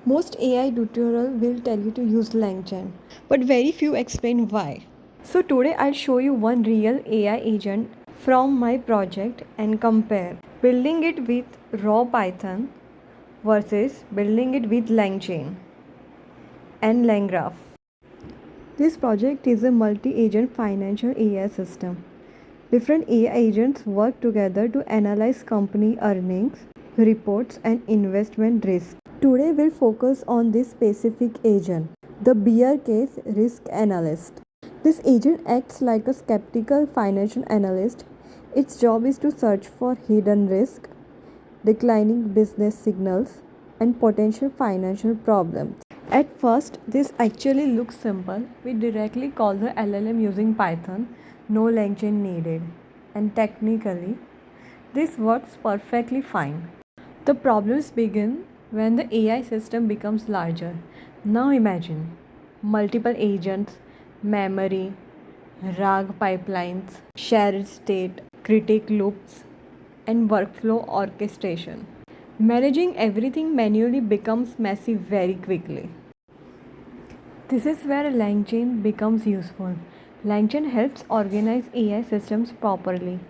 Most AI tutorial will tell you to use LangChain, but very few explain why. So today I'll show you one real AI agent from my project and compare building it with raw Python versus building it with LangChain and LangGraph. This project is a multi-agent financial AI system. Different AI agents work together to analyze company earnings, reports, and investment risk. Today we'll focus on this specific agent, the bear case risk analyst. This agent acts like a skeptical financial analyst. Its job is to search for hidden risk, declining business signals, and potential financial problems. At first, this actually looks simple. We directly call the LLM using Python, no LangChain needed. And technically, this works perfectly fine. The problems begin when the AI system becomes larger. Now imagine multiple agents, memory, RAG pipelines, shared state, critic loops, and workflow orchestration. Managing everything manually becomes messy very quickly. This is where LangChain becomes useful. LangChain helps organize AI systems properly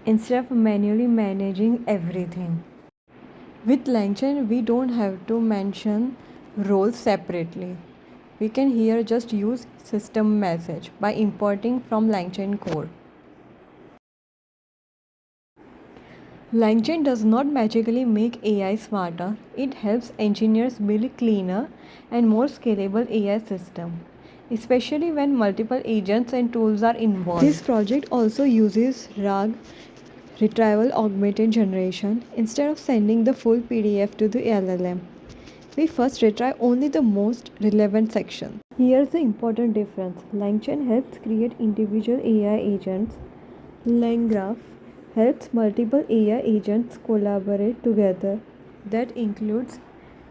instead of manually managing everything. With LangChain, we don't have to mention roles separately. We can here just use system message by importing from LangChain core. LangChain does not magically make AI smarter. It helps engineers build cleaner and more scalable AI system, especially when multiple agents and tools are involved. This project also uses RAG, retrieval augmented generation, instead of sending the full PDF to the LLM. We first retrieve only the most relevant section. Here's the important difference. LangChain helps create individual AI agents. LangGraph helps multiple AI agents collaborate together. That includes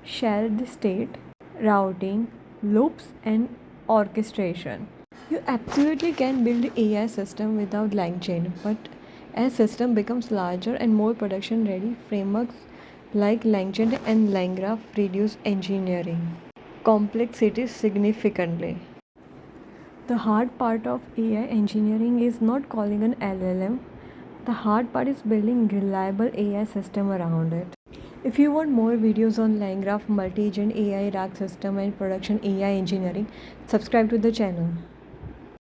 shared state, routing, loops, and orchestration. You absolutely can build AI system without LangChain, but as system becomes larger and more production ready, frameworks like LangChain and LangGraph reduce engineering complexity significantly. The hard part of AI engineering is not calling an LLM. The hard part is building reliable AI system around it. If you want more videos on LangGraph, multi-agent AI rack system and production AI engineering, subscribe to the channel.